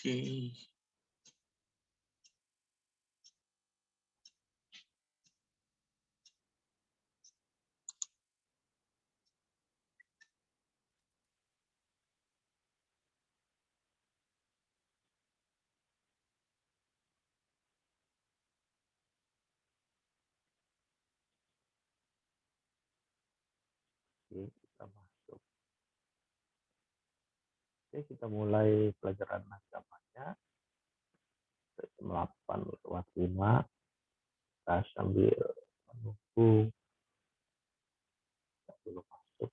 Oke. Oke, kita masuk. Oke, kita mulai pelajaran agamanya. Jam 8 lewat 5. Kita sambil menunggu belum masuk.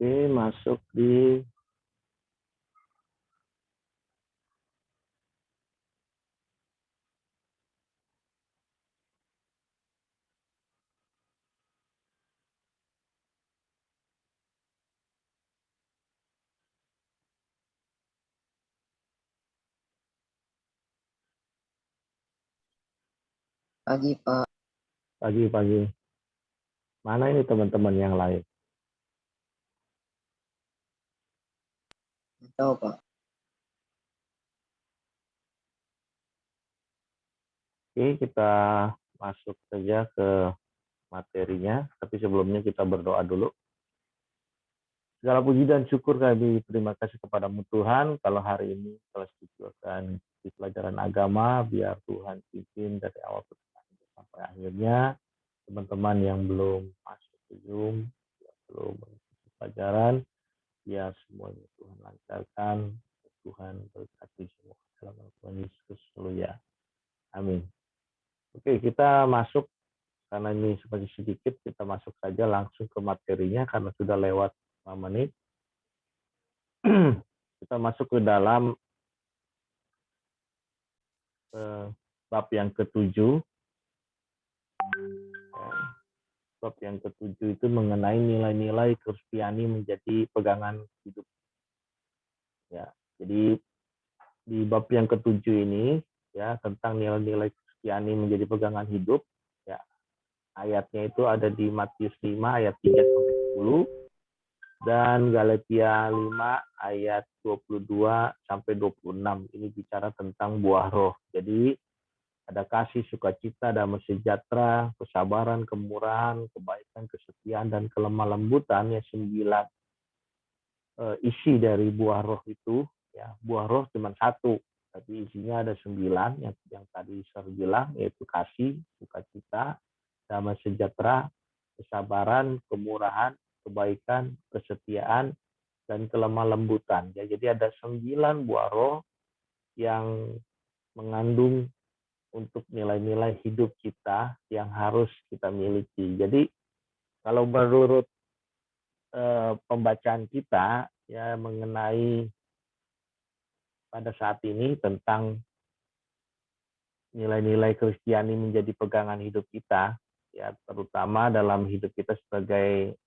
Oke, masuk di Pagi, Pak. pagi-pagi. Mana ini teman-teman yang lain? Tahu, Pak. Oke, kita masuk saja ke materinya. Tapi sebelumnya kita berdoa dulu. Segala puji dan syukur kami terima kasih kepadamu Tuhan, kalau hari ini telah disediakan di pelajaran agama, biar Tuhan pimpin dari awal sampai akhirnya. Teman-teman yang belum masuk ke Zoom, yang belum mengikuti pelajaran, biar semuanya Tuhan lancarkan, Tuhan berkati semua dalam nama Tuhan Yesus. Haleluya. Amin. Oke, kita masuk, karena ini masih sedikit, kita masuk saja langsung ke materinya karena sudah lewat 5 menit. Kita masuk ke dalam bab yang ke-7. Bab yang ke-7 itu mengenai nilai-nilai Kristiani menjadi pegangan hidup. Ya, jadi di bab yang ke-7 ini ya tentang nilai-nilai Kristiani menjadi pegangan hidup. Ya, ayatnya itu ada di Matius 5 ayat 3 sampai 10 dan Galatia 5 ayat 22 sampai 26. Ini bicara tentang buah roh. Jadi ada kasih, sukacita, damai sejahtera, kesabaran, kemurahan, kebaikan, kesetiaan, dan kelemah lembutan. Ya, 9 isi dari buah roh itu. Ya, buah roh cuma 1, tapi isinya ada 9 yang tadi saya bilang, yaitu kasih, sukacita, damai sejahtera, kesabaran, kemurahan, kebaikan, kesetiaan, dan kelemah lembutan. Ya, jadi ada 9 buah roh yang mengandung untuk nilai-nilai hidup kita yang harus kita miliki. Jadi kalau menurut pembacaan kita ya mengenai pada saat ini tentang nilai-nilai Kristiani menjadi pegangan hidup kita, ya terutama dalam hidup kita sebagai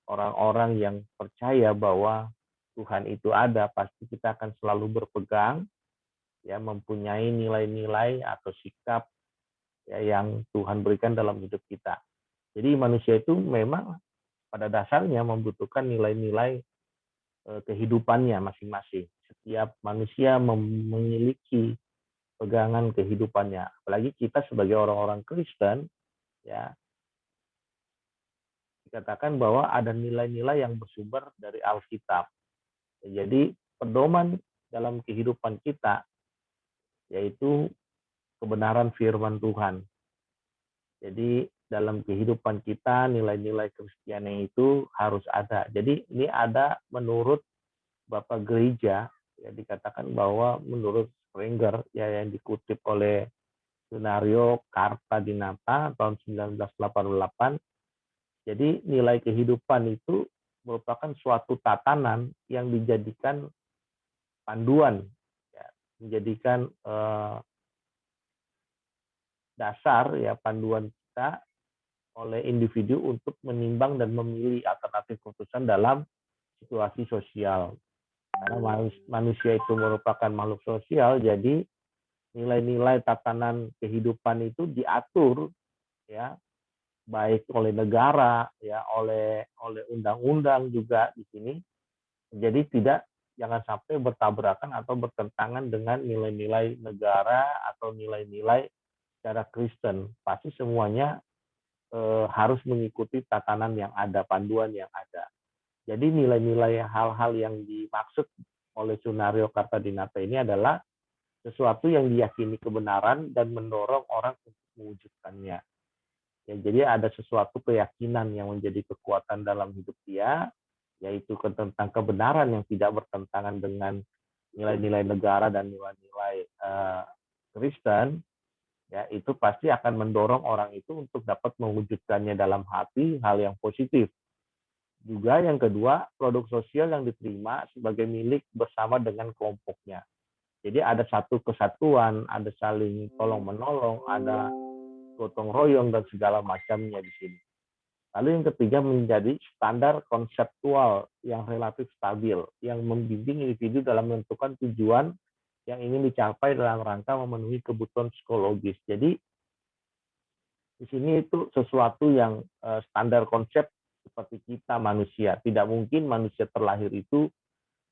orang-orang yang percaya bahwa Tuhan itu ada, pasti kita akan selalu berpegang, ya mempunyai nilai-nilai atau sikap ya yang Tuhan berikan dalam hidup kita. Jadi manusia itu memang pada dasarnya membutuhkan nilai-nilai kehidupannya masing-masing. Setiap manusia memiliki pegangan kehidupannya. Apalagi kita sebagai orang-orang Kristen, ya dikatakan bahwa ada nilai-nilai yang bersumber dari Alkitab. Jadi pedoman dalam kehidupan kita yaitu kebenaran firman Tuhan. Jadi dalam kehidupan kita nilai-nilai Kristiani itu harus ada. Jadi ini ada menurut Bapak Gereja, ya dikatakan bahwa menurut Springer ya yang dikutip oleh Sunario Kartadinata tahun 1988. Jadi nilai kehidupan itu merupakan suatu tatanan yang dijadikan panduan, ya, menjadikan dasar ya panduan kita oleh individu untuk menimbang dan memilih alternatif keputusan dalam situasi sosial. Karena manusia itu merupakan makhluk sosial, jadi nilai-nilai tatanan kehidupan itu diatur ya baik oleh negara ya oleh undang-undang juga di sini. Jadi jangan sampai bertabrakan atau bertentangan dengan nilai-nilai negara atau nilai-nilai secara Kristen. Pasti semuanya harus mengikuti tatanan yang ada, panduan yang ada. Jadi nilai-nilai hal-hal yang dimaksud oleh Sunario Kartadinata ini adalah sesuatu yang diyakini kebenaran dan mendorong orang untuk mewujudkannya. Ya, jadi ada sesuatu keyakinan yang menjadi kekuatan dalam hidup dia, yaitu tentang kebenaran yang tidak bertentangan dengan nilai-nilai negara dan nilai-nilai Kristen, ya itu pasti akan mendorong orang itu untuk dapat mewujudkannya dalam hati hal yang positif. Juga yang kedua, produk sosial yang diterima sebagai milik bersama dengan kelompoknya. Jadi ada satu kesatuan, ada saling tolong-menolong, ada gotong royong dan segala macamnya di sini. Lalu yang ketiga menjadi standar konseptual yang relatif stabil, yang membimbing individu dalam menentukan tujuan yang ingin dicapai dalam rangka memenuhi kebutuhan psikologis. Jadi di sini itu sesuatu yang standar konsep seperti kita manusia. Tidak mungkin manusia terlahir itu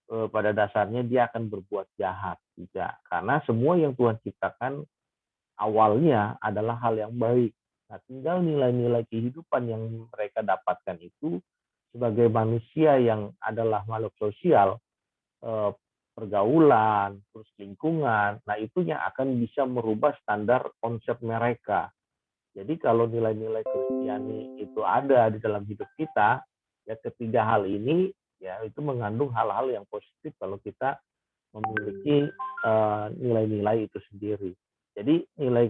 pada dasarnya dia akan berbuat jahat. Tidak. Karena semua yang Tuhan ciptakan awalnya adalah hal yang baik. Nah, tinggal nilai-nilai kehidupan yang mereka dapatkan itu sebagai manusia yang adalah makhluk sosial, pergaulan, terus lingkungan. Nah, itu yang akan bisa merubah standar konsep mereka. Jadi kalau nilai-nilai Kristiani itu ada di dalam hidup kita, ya ketiga hal ini ya itu mengandung hal-hal yang positif kalau kita memiliki nilai-nilai itu sendiri. Jadi nilai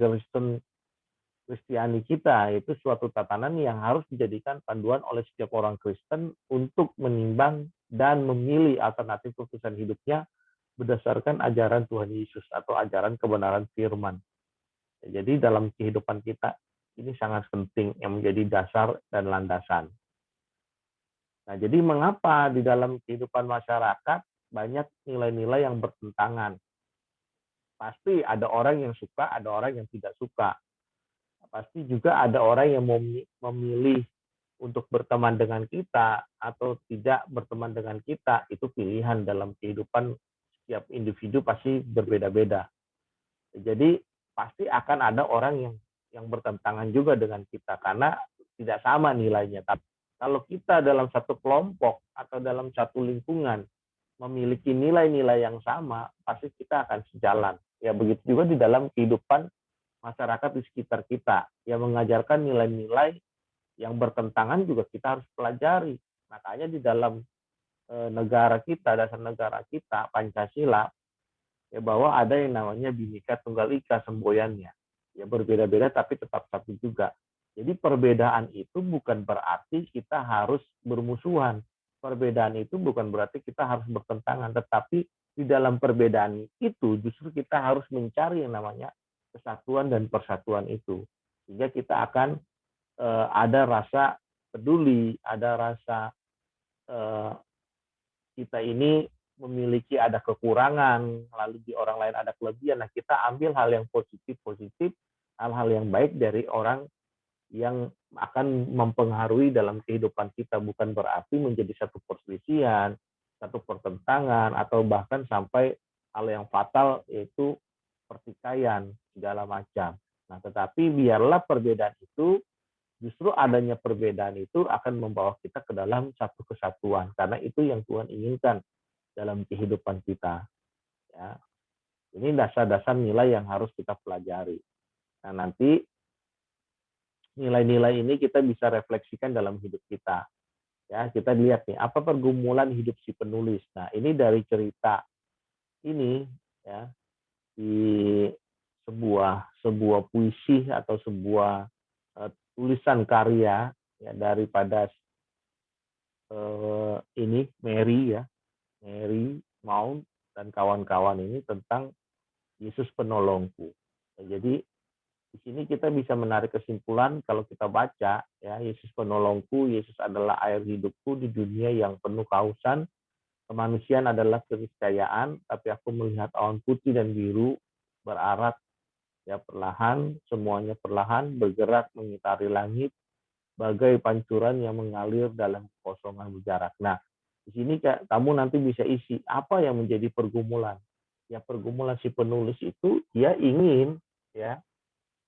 Kristiani kita itu suatu tatanan yang harus dijadikan panduan oleh setiap orang Kristen untuk menimbang dan memilih alternatif keputusan hidupnya berdasarkan ajaran Tuhan Yesus atau ajaran kebenaran firman. Jadi dalam kehidupan kita ini sangat penting yang menjadi dasar dan landasan. Nah, jadi mengapa di dalam kehidupan masyarakat banyak nilai-nilai yang bertentangan? Pasti ada orang yang suka, ada orang yang tidak suka. Pasti juga ada orang yang memilih untuk berteman dengan kita atau tidak berteman dengan kita. Itu pilihan dalam kehidupan setiap individu pasti berbeda-beda. Jadi pasti akan ada orang yang bertentangan juga dengan kita karena tidak sama nilainya. Tapi kalau kita dalam satu kelompok atau dalam satu lingkungan memiliki nilai-nilai yang sama, pasti kita akan sejalan. Ya begitu juga di dalam kehidupan masyarakat di sekitar kita yang mengajarkan nilai-nilai yang bertentangan juga kita harus pelajari. Makanya di dalam negara kita, dasar negara kita, Pancasila, ya bahwa ada yang namanya Bhinneka Tunggal Ika semboyannya. Ya berbeda-beda tapi tetap satu juga. Jadi perbedaan itu bukan berarti kita harus bermusuhan. Perbedaan itu bukan berarti kita harus bertentangan, tetapi di dalam perbedaan itu justru kita harus mencari yang namanya kesatuan dan persatuan itu. Sehingga kita akan ada rasa peduli, ada rasa kita ini memiliki ada kekurangan, lalu di orang lain ada kelebihan. Nah, kita ambil hal yang positif-positif, hal-hal yang baik dari orang yang akan mempengaruhi dalam kehidupan kita, bukan berarti menjadi satu perselisihan, satu pertentangan, atau bahkan sampai hal yang fatal yaitu pertikaian segala macam. Nah, tetapi biarlah perbedaan itu, justru adanya perbedaan itu akan membawa kita ke dalam satu kesatuan, karena itu yang Tuhan inginkan dalam kehidupan kita. Ya. Ini dasar-dasar nilai yang harus kita pelajari. Nah, nanti nilai-nilai ini kita bisa refleksikan dalam hidup kita. Ya, kita lihat nih apa pergumulan hidup si penulis. Nah, ini dari cerita ini ya di sebuah puisi atau sebuah tulisan karya ya daripada ini Mary ya, Mary Mount dan kawan-kawan ini tentang Yesus penolongku. Jadi di sini kita bisa menarik kesimpulan kalau kita baca ya, Yesus penolongku, Yesus adalah air hidupku di dunia yang penuh kehausan, kemanusiaan adalah keniscayaan, tapi aku melihat awan putih dan biru berarak ya perlahan, semuanya perlahan bergerak mengitari langit bagai pancuran yang mengalir dalam kekosongan berjarak. Nah, di sini kamu nanti bisa isi apa yang menjadi pergumulan. Ya, pergumulan si penulis itu dia ingin ya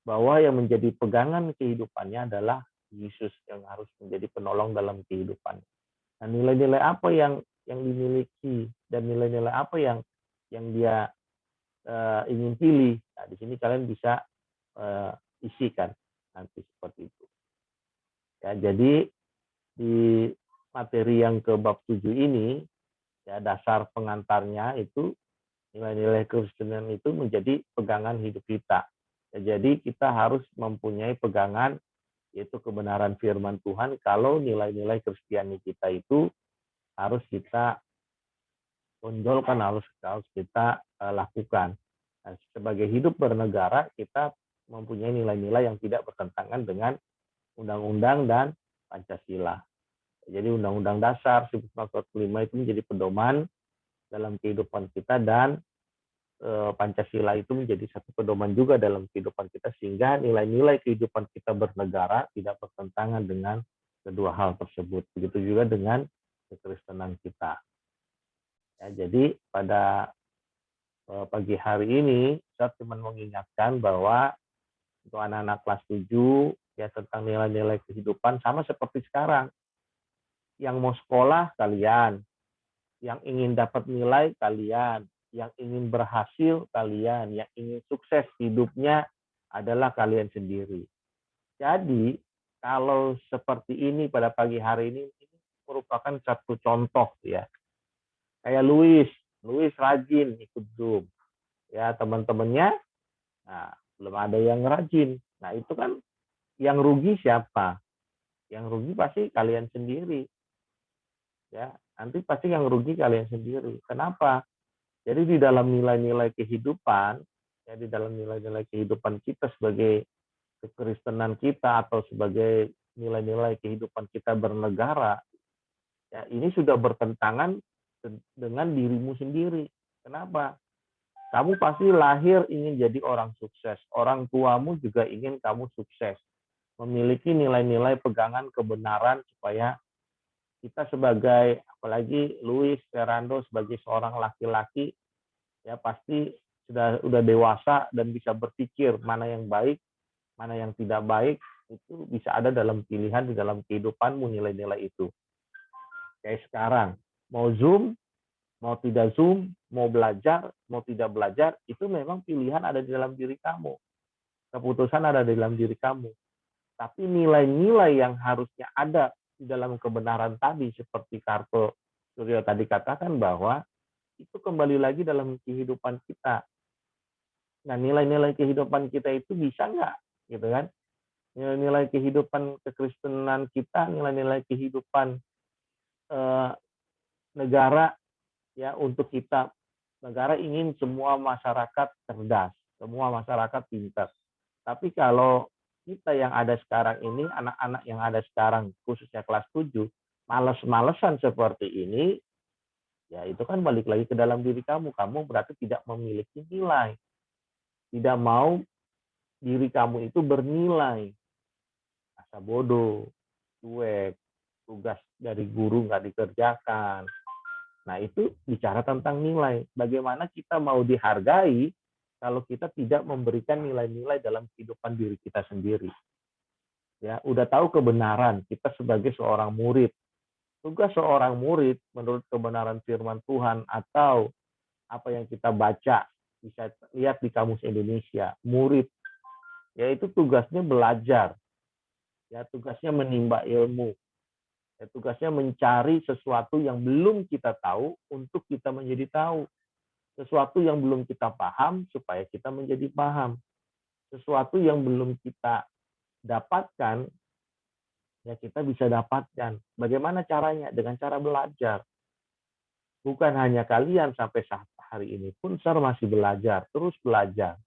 bahwa yang menjadi pegangan kehidupannya adalah Yesus yang harus menjadi penolong dalam kehidupan. Nah, nilai-nilai apa yang dimiliki dan nilai-nilai apa yang dia ingin pilih. Nah, di sini kalian bisa isikan nanti seperti itu. Ya, jadi di materi yang ke bab 7 ini ya dasar pengantarnya itu nilai-nilai Kristen itu menjadi pegangan hidup kita. Ya, jadi kita harus mempunyai pegangan yaitu kebenaran firman Tuhan kalau nilai-nilai Kristiani kita itu harus kita tonjolkan, harus kita lakukan. Nah, sebagai hidup bernegara kita mempunyai nilai-nilai yang tidak bertentangan dengan undang-undang dan Pancasila. Jadi Undang-Undang Dasar 1945 itu menjadi pedoman dalam kehidupan kita dan Pancasila itu menjadi satu pedoman juga dalam kehidupan kita sehingga nilai-nilai kehidupan kita bernegara tidak bertentangan dengan kedua hal tersebut. Begitu juga dengan kekristenan kita. Ya, jadi pada pagi hari ini saya cuma mengingatkan bahwa untuk anak-anak kelas 7 ya tentang nilai-nilai kehidupan sama seperti sekarang. Yang mau sekolah kalian, yang ingin dapat nilai kalian, yang ingin berhasil kalian, yang ingin sukses hidupnya adalah kalian sendiri. Jadi kalau seperti ini pada pagi hari ini merupakan satu contoh ya. Kayak Louis rajin ikut Zoom. Ya teman-temannya, nah, belum ada yang rajin. Nah itu kan yang rugi siapa? Yang rugi pasti kalian sendiri. Ya, nanti pasti yang rugi kalian sendiri. Kenapa? Jadi di dalam nilai-nilai kehidupan, ya di dalam nilai-nilai kehidupan kita sebagai kekristenan kita atau sebagai nilai-nilai kehidupan kita bernegara, ya ini sudah bertentangan dengan dirimu sendiri. Kenapa? Kamu pasti lahir ingin jadi orang sukses. Orang tuamu juga ingin kamu sukses. Memiliki nilai-nilai pegangan kebenaran supaya kita sebagai, apalagi Louis Ferrando sebagai seorang laki-laki, ya pasti sudah dewasa dan bisa berpikir mana yang baik, mana yang tidak baik, itu bisa ada dalam pilihan di dalam kehidupanmu nilai-nilai itu. Kayak sekarang, mau Zoom, mau tidak Zoom, mau belajar, mau tidak belajar, itu memang pilihan ada di dalam diri kamu. Keputusan ada di dalam diri kamu. Tapi nilai-nilai yang harusnya ada di dalam kebenaran tadi, seperti Karto Suryo tadi katakan bahwa itu kembali lagi dalam kehidupan kita. Nah, nilai-nilai kehidupan kita itu bisa nggak, gitu kan? Nilai-nilai kehidupan kekristenan kita, nilai-nilai kehidupan eh, negara ya untuk kita. Negara ingin semua masyarakat cerdas, semua masyarakat pintar. Tapi kalau kita yang ada sekarang ini, anak-anak yang ada sekarang, khususnya kelas 7, males-malesan seperti ini, ya itu kan balik lagi ke dalam diri kamu. Kamu berarti tidak memiliki nilai. Tidak mau diri kamu itu bernilai. Asa bodoh, cuek, tugas dari guru nggak dikerjakan. Nah itu bicara tentang nilai. Bagaimana kita mau dihargai kalau kita tidak memberikan nilai-nilai dalam kehidupan diri kita sendiri. Ya, udah tahu kebenaran kita sebagai seorang murid. Tugas seorang murid menurut kebenaran firman Tuhan atau apa yang kita baca, bisa lihat di Kamus Indonesia, murid yaitu tugasnya belajar. Ya, tugasnya menimba ilmu. Ya, tugasnya mencari sesuatu yang belum kita tahu untuk kita menjadi tahu. Sesuatu yang belum kita paham supaya kita menjadi paham. Sesuatu yang belum kita dapatkan ya kita bisa dapatkan. Bagaimana caranya? Dengan cara belajar. Bukan hanya kalian sampai saat hari ini pun Sar masih belajar, terus belajar.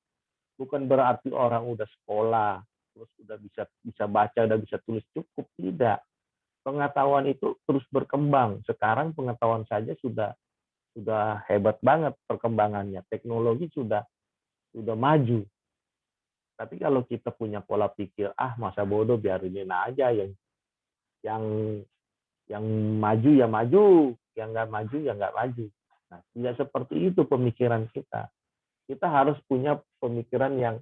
Bukan berarti orang udah sekolah, terus udah bisa bisa baca, udah bisa tulis, cukup, tidak. Pengetahuan itu terus berkembang. Sekarang pengetahuan saja sudah hebat banget perkembangannya. Teknologi sudah maju. Tapi kalau kita punya pola pikir, masa bodoh biarin aja, yang yang maju ya maju, yang nggak maju ya nggak maju. Nah, tidak seperti itu pemikiran kita. Kita harus punya pemikiran yang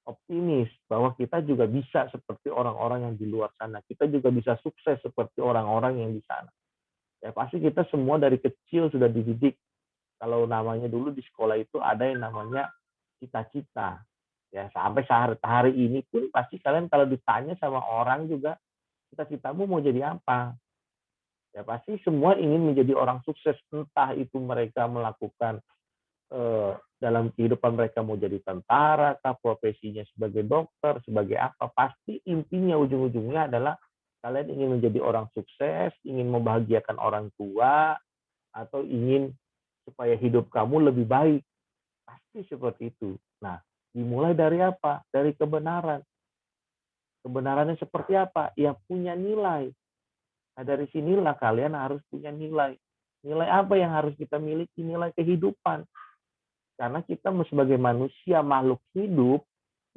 optimis bahwa kita juga bisa seperti orang-orang yang di luar sana. Kita juga bisa sukses seperti orang-orang yang di sana. Ya pasti kita semua dari kecil sudah dididik. Kalau namanya dulu di sekolah itu ada yang namanya cita-cita. Ya sampai hari ini pun pasti kalian kalau ditanya sama orang juga, cita-citamu mau jadi apa? Ya pasti semua ingin menjadi orang sukses, entah itu mereka melakukan dalam kehidupan mereka mau jadi tentara, profesinya sebagai dokter, sebagai apa, pasti intinya ujung-ujungnya adalah kalian ingin menjadi orang sukses, ingin membahagiakan orang tua, atau ingin supaya hidup kamu lebih baik. Pasti seperti itu. Nah, dimulai dari apa? Dari kebenaran. Kebenarannya seperti apa? Ya punya nilai. Nah, dari sinilah kalian harus punya nilai. Nilai apa yang harus kita miliki? Nilai kehidupan. Karena kita sebagai manusia, makhluk hidup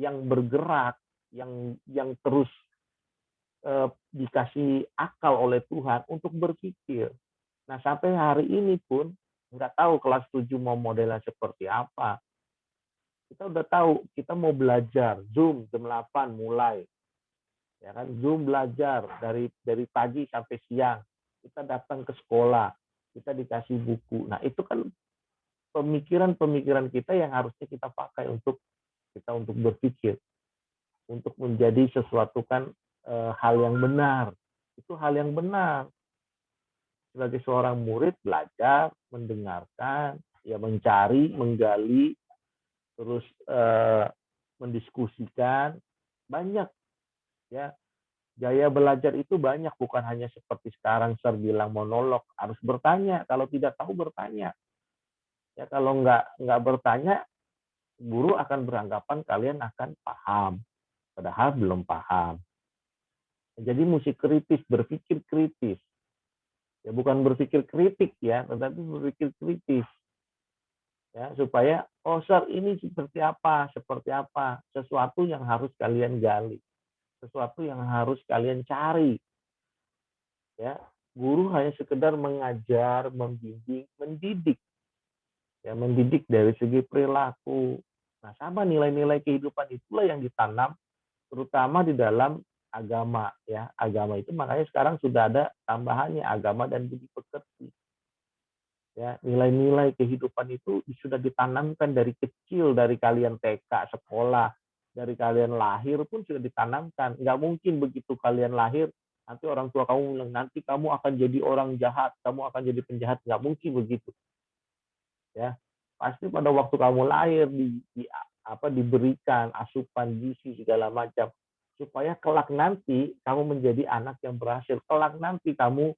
yang bergerak, yang terus dikasih akal oleh Tuhan untuk berpikir. Nah, sampai hari ini pun nggak tahu kelas 7 mau modelnya seperti apa. Kita udah tahu, kita mau belajar Zoom jam 8 mulai. Ya kan, Zoom belajar dari pagi sampai siang. Kita datang ke sekolah, kita dikasih buku. Nah, itu kan pemikiran-pemikiran kita yang harusnya kita pakai untuk berpikir, untuk menjadi sesuatu kan hal yang benar. Itu hal yang benar. Sebagai seorang murid belajar, mendengarkan, ya mencari, menggali, terus mendiskusikan, banyak ya. Gaya belajar itu banyak, bukan hanya seperti sekarang Sir bilang monolog, harus bertanya. Kalau tidak tahu bertanya. Ya kalau nggak bertanya, guru akan beranggapan kalian akan paham, padahal belum paham. Jadi mesti kritis, berpikir kritis. Ya bukan berpikir kritik ya, tetapi berpikir kritis. Ya, supaya Sir ini seperti apa, sesuatu yang harus kalian gali, sesuatu yang harus kalian cari. Ya, guru hanya sekedar mengajar, membimbing, mendidik. Ya, mendidik dari segi perilaku. Nah, sama nilai-nilai kehidupan itulah yang ditanam terutama di dalam agama ya. Agama itu makanya sekarang sudah ada tambahannya agama dan budi pekerti. Ya, nilai-nilai kehidupan itu sudah ditanamkan dari kecil, dari kalian TK, sekolah, dari kalian lahir pun sudah ditanamkan. Nggak mungkin begitu kalian lahir, nanti orang tua kamu bilang, nanti kamu akan jadi orang jahat, kamu akan jadi penjahat. Nggak mungkin begitu. Ya, pasti pada waktu kamu lahir diberikan asupan gizi segala macam supaya kelak nanti kamu menjadi anak yang berhasil. Kelak nanti kamu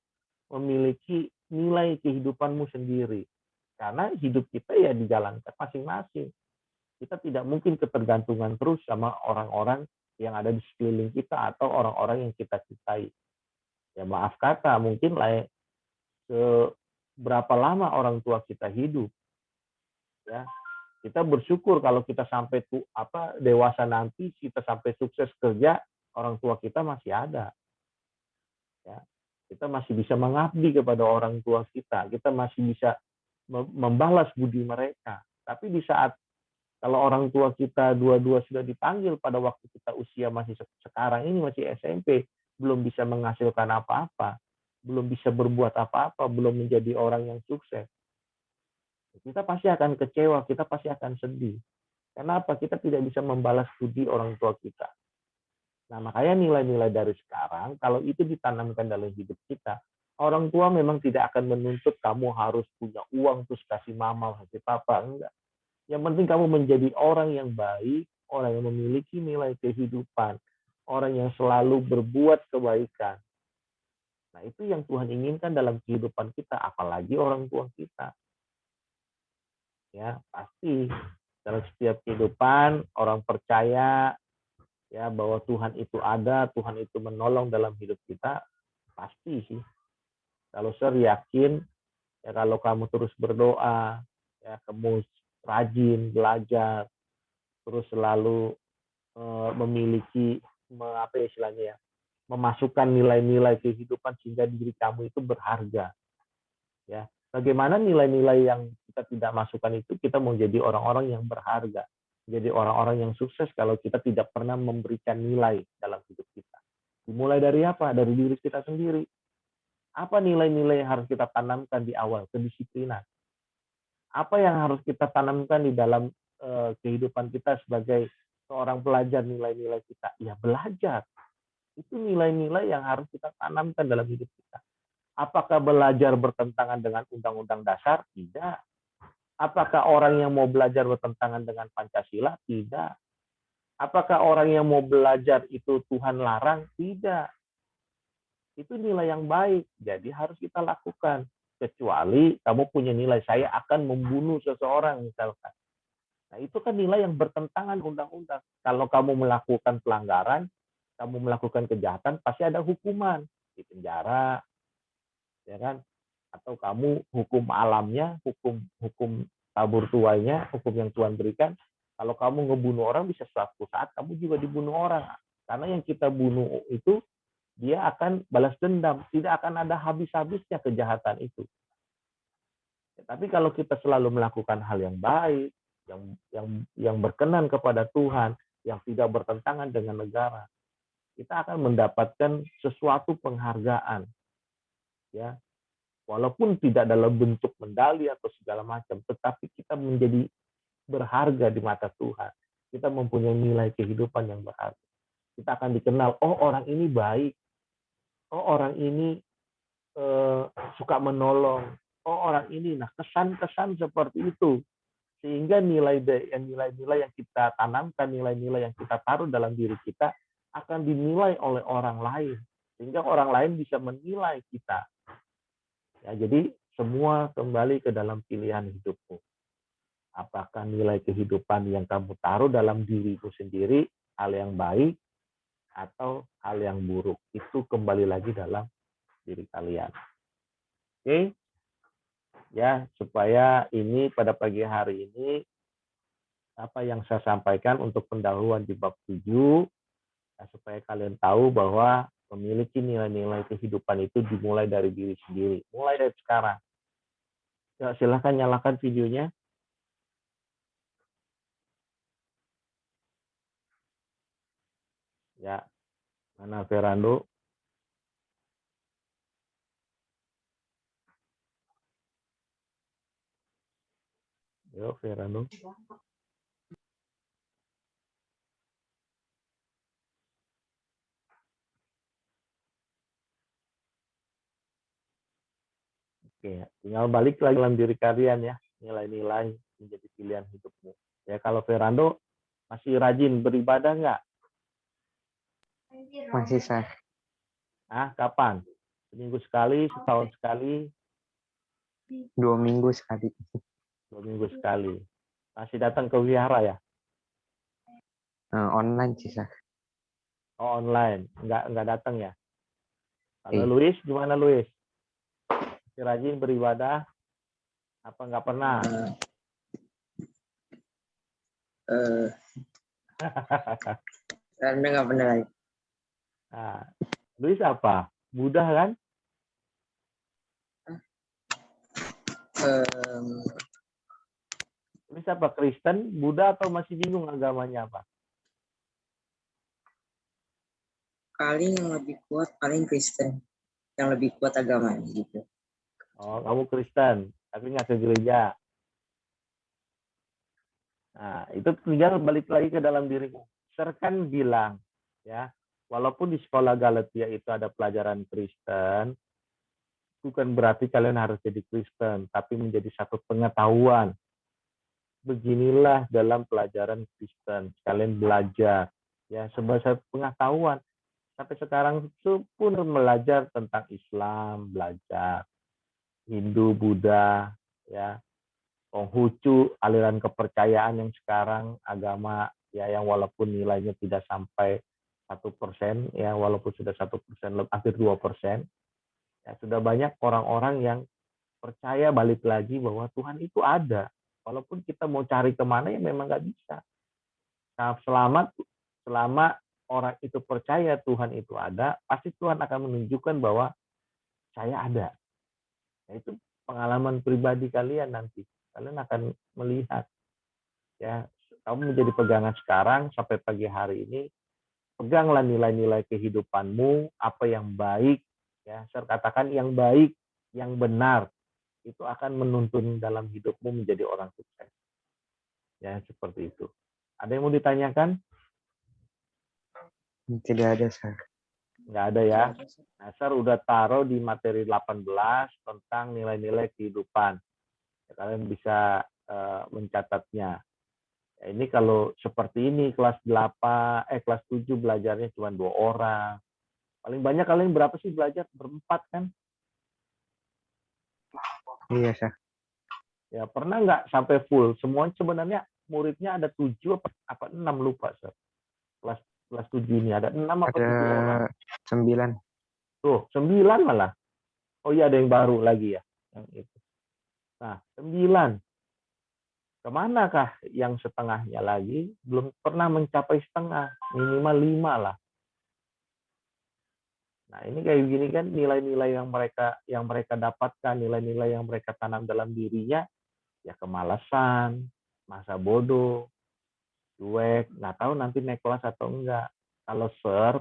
memiliki nilai kehidupanmu sendiri. Karena hidup kita ya dijalankan masing-masing. Kita tidak mungkin ketergantungan terus sama orang-orang yang ada di sekeliling kita atau orang-orang yang kita cintai. Ya maaf kata, mungkin lah berapa lama orang tua kita hidup. Ya, kita bersyukur kalau kita sampai dewasa nanti, kita sampai sukses kerja, orang tua kita masih ada. Ya, kita masih bisa mengabdi kepada orang tua kita masih bisa membalas budi mereka. Tapi di saat kalau orang tua kita dua-dua sudah dipanggil pada waktu kita usia masih sekarang ini masih SMP, belum bisa menghasilkan apa-apa, belum bisa berbuat apa-apa, belum menjadi orang yang sukses, kita pasti akan kecewa, kita pasti akan sedih. Kenapa? Kita tidak bisa membalas budi orang tua kita. Nah, makanya nilai-nilai dari sekarang, kalau itu ditanamkan dalam hidup kita, orang tua memang tidak akan menuntut kamu harus punya uang terus kasih mama, kasih papa, enggak. Yang penting kamu menjadi orang yang baik, orang yang memiliki nilai kehidupan. orang yang selalu berbuat kebaikan. Nah, itu yang Tuhan inginkan dalam kehidupan kita, apalagi orang tua kita. Ya, pasti dalam setiap kehidupan orang percaya ya bahwa Tuhan itu ada, Tuhan itu menolong dalam hidup kita, pasti sih. Kalau saya yakin ya kalau kamu terus berdoa, ya kamu rajin belajar, terus selalu memiliki apa ya istilahnya ya, memasukkan nilai-nilai kehidupan sehingga diri kamu itu berharga. Ya, bagaimana nilai-nilai yang kita tidak masukkan itu kita mau jadi orang-orang yang berharga, jadi orang-orang yang sukses kalau kita tidak pernah memberikan nilai dalam hidup kita. Dimulai dari apa? Dari diri kita sendiri. Apa nilai-nilai yang harus kita tanamkan di awal? Kedisiplinan. Apa yang harus kita tanamkan di dalam kehidupan kita sebagai seorang pelajar, nilai-nilai kita? Ya belajar. Itu nilai-nilai yang harus kita tanamkan dalam hidup kita. Apakah belajar bertentangan dengan Undang-Undang Dasar? Tidak. Apakah orang yang mau belajar bertentangan dengan Pancasila? Tidak. Apakah orang yang mau belajar itu Tuhan larang? Tidak. Itu nilai yang baik, jadi harus kita lakukan. Kecuali kamu punya nilai, saya akan membunuh seseorang misalkan. Nah, itu kan nilai yang bertentangan undang-undang. Kalau kamu melakukan pelanggaran, kamu melakukan kejahatan, pasti ada hukuman. Di penjara, ya kan? Atau kamu hukum alamnya, hukum tabur tuainya, hukum yang Tuhan berikan. Kalau kamu ngebunuh orang, bisa suatu saat kamu juga dibunuh orang. Karena yang kita bunuh itu, dia akan balas dendam. Tidak akan ada habis-habisnya kejahatan itu. Tapi kalau kita selalu melakukan hal yang baik, yang berkenan kepada Tuhan, yang tidak bertentangan dengan negara, kita akan mendapatkan sesuatu penghargaan, ya, walaupun tidak dalam bentuk medali atau segala macam, tetapi kita menjadi berharga di mata Tuhan. Kita mempunyai nilai kehidupan yang berharga. Kita akan dikenal, oh orang ini baik, oh orang ini suka menolong, oh orang ini, nah kesan-kesan seperti itu. Sehingga nilai-nilai yang kita tanamkan, nilai-nilai yang kita taruh dalam diri kita akan dinilai oleh orang lain. Sehingga orang lain bisa menilai kita. Ya, jadi semua kembali ke dalam pilihan hidupmu. Apakah nilai kehidupan yang kamu taruh dalam dirimu sendiri, hal yang baik, atau hal yang buruk. Itu kembali lagi dalam diri kalian. Oke? Ya, supaya ini pada pagi hari ini apa yang saya sampaikan untuk pendahuluan di bab 7, ya, supaya kalian tahu bahwa memiliki nilai-nilai kehidupan itu dimulai dari diri sendiri, mulai dari sekarang. Ya, silahkan nyalakan videonya. Ya, mana Ferando? Yo, Ferando. Oke, tinggal balik lagi dalam diri kalian ya, nilai-nilai menjadi pilihan hidupmu. Ya, kalau Ferando masih rajin beribadah nggak? Masih, Sah. Ah, kapan? Seminggu sekali, setahun sekali, 2 minggu sekali. 2 minggu sekali. Masih datang ke wihara ya? Online sih, Sah. Oh, online, nggak datang ya? Kalau Iya. Luis, gimana Luis? Masih rajin beribadah? Apa nggak pernah? Anda nggak pernah lagi. Nah, Luis apa? Buddha kan? Luis apa? Kristen, Buddha, atau masih bingung agamanya apa? Paling yang lebih kuat paling Kristen, yang lebih kuat agamanya gitu. Oh, kamu Kristen, tapi nggak ke gereja. Nah, itu tinggal balik lagi ke dalam dirimu. Serkan bilang, ya, walaupun di sekolah Galatia itu ada pelajaran Kristen, bukan berarti kalian harus jadi Kristen, tapi menjadi satu pengetahuan. Beginilah dalam pelajaran Kristen, kalian belajar. ya sebagai pengetahuan. Sampai sekarang itu pun belajar tentang Islam, belajar Hindu, Buddha, ya Konghucu, aliran kepercayaan yang sekarang agama ya yang walaupun nilainya tidak sampai 1%, ya walaupun sudah 1%, hampir 2%, ya sudah banyak orang-orang yang percaya balik lagi bahwa Tuhan itu ada. Walaupun kita mau cari kemana ya memang nggak bisa. Nah, selama orang itu percaya Tuhan itu ada, pasti Tuhan akan menunjukkan bahwa saya ada. Nah, itu pengalaman pribadi kalian nanti. Kalian akan melihat. Ya, kamu menjadi pegangan sekarang sampai pagi hari ini. Peganglah nilai-nilai kehidupanmu, apa yang baik. Ya, saya katakan yang baik, yang benar. Itu akan menuntun dalam hidupmu menjadi orang sukses. Ya, seperti itu. Ada yang mau ditanyakan? Tidak ada, Sar. Nggak ada ya. Nah, Sar udah taruh di materi 18 tentang nilai-nilai kehidupan. Ya, kalian bisa mencatatnya. Ya, ini kalau seperti ini kelas 7 belajarnya cuma 2 orang. Paling banyak kalian berapa sih belajar? Berempat kan? Iya, Sar. Ya, pernah nggak sampai full? Semuanya sebenarnya muridnya ada 7 apa 6 lupa, Sir. Kelas 7 ini ada 6 apa 7 orang? Ada 9. Tuh, 9 malah. Oh iya, ada yang baru lagi ya. Yang itu. Nah, 9. Kemanakah yang setengahnya lagi? Belum pernah mencapai setengah. Minimal 5 lah. Nah, ini kayak gini kan nilai-nilai yang mereka dapatkan, nilai-nilai yang mereka tanam dalam dirinya, ya kemalasan, masa bodoh, cuek, nggak tahu nanti naik kelas atau enggak. Kalau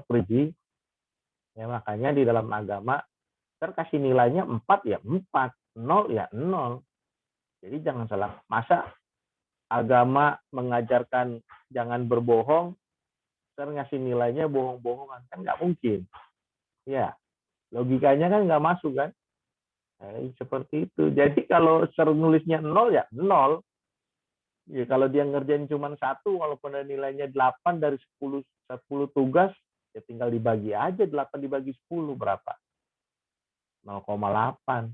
pergi, ya makanya di dalam agama, kasih nilainya 4 ya 4, 0 ya 0. Jadi jangan salah. Masa agama mengajarkan jangan berbohong, ngasih nilainya bohong-bohongan, kan nggak mungkin. Ya, logikanya kan nggak masuk kan. Seperti itu. Jadi kalau nulisnya 0 ya 0. Ya, kalau dia ngerjain cuma 1, walaupun ada nilainya 8 dari 10 tugas, ya tinggal dibagi aja 8 dibagi 10 berapa? 0,8.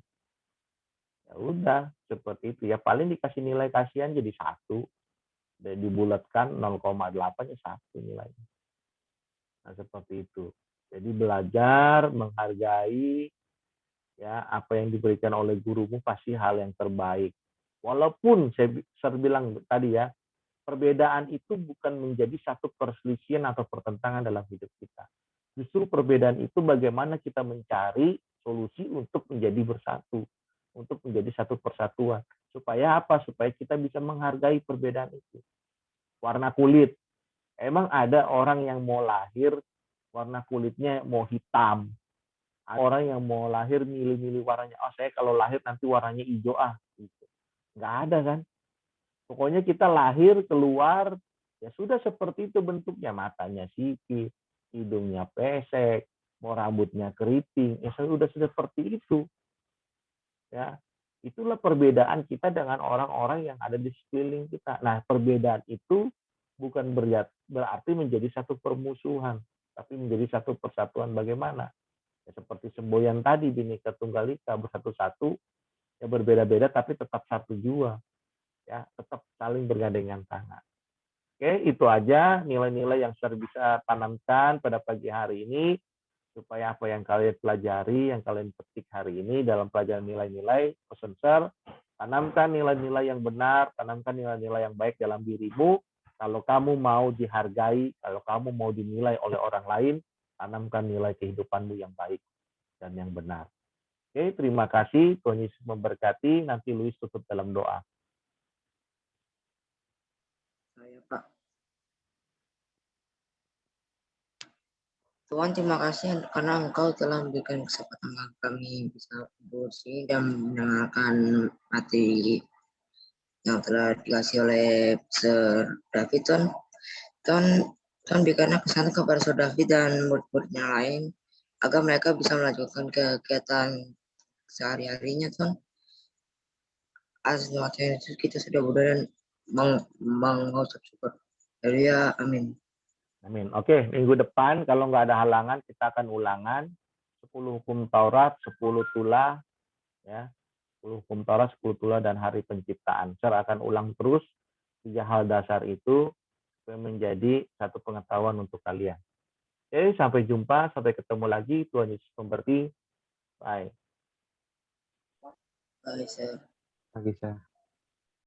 Ya udah, seperti itu. Ya paling dikasih nilai kasihan jadi 1. Dan dibulatkan 0,8 ya 1 nilainya. Nah, seperti itu. Jadi belajar, menghargai ya apa yang diberikan oleh gurumu pasti hal yang terbaik. Walaupun saya bilang tadi ya, perbedaan itu bukan menjadi satu perselisihan atau pertentangan dalam hidup kita. Justru perbedaan itu bagaimana kita mencari solusi untuk menjadi bersatu, untuk menjadi satu persatuan. Supaya apa? Supaya kita bisa menghargai perbedaan itu. Warna kulit. Emang ada orang yang mau lahir warna kulitnya mau hitam. Ada orang yang mau lahir milih-milih warnanya. Oh, saya kalau lahir nanti warnanya hijau gitu. Nggak ada kan? Pokoknya kita lahir keluar ya sudah seperti itu bentuknya, matanya sipit, hidungnya pesek, mau rambutnya keriting, ya sudah seperti itu. Ya, itulah perbedaan kita dengan orang-orang yang ada di sekeliling kita. Nah, perbedaan itu bukan berarti menjadi satu permusuhan, tapi menjadi satu persatuan. Bagaimana? Ya, seperti semboyan tadi, Bhinneka Tunggal Ika, bersatu-satu, ya berbeda-beda tapi tetap satu jua. Ya, tetap saling bergandengan tangan. Oke, itu aja nilai-nilai yang saya bisa tanamkan pada pagi hari ini, supaya apa yang kalian pelajari, yang kalian petik hari ini dalam pelajaran nilai-nilai, pesan Sir, tanamkan nilai-nilai yang benar, tanamkan nilai-nilai yang baik dalam dirimu. Kalau kamu mau dihargai, kalau kamu mau dinilai oleh orang lain, tanamkan nilai kehidupanmu yang baik dan yang benar. Oke, terima kasih. Tuhan Yesus memberkati. Nanti Luis tutup dalam doa. Saya, Pak. Tuhan, terima kasih karena Engkau telah memberikan kesempatan kami bisa bersih dan mendengarkan materi yang telah dikasih oleh Sir David. Tuhan berikanlah kesana kepada Sir David dan murid-murid yang lain agar mereka bisa melanjutkan kegiatan sehari-harinya, Tuhan. Atas nama Yesus kita sudah berdoa dan mengucap syukur. Haleluya, amin. Amin. Oke, minggu depan kalau nggak ada halangan kita akan ulangan 10 hukum Taurat, 10 tula, ya. 10 hukum Taurat, 10 tula dan hari penciptaan. Saya akan ulang terus 3 hal dasar itu supaya menjadi satu pengetahuan untuk kalian. Oke, sampai jumpa, sampai ketemu lagi. Tuhan Yesus memberkati. Bye. Baik, Sir. Pagi, Sir.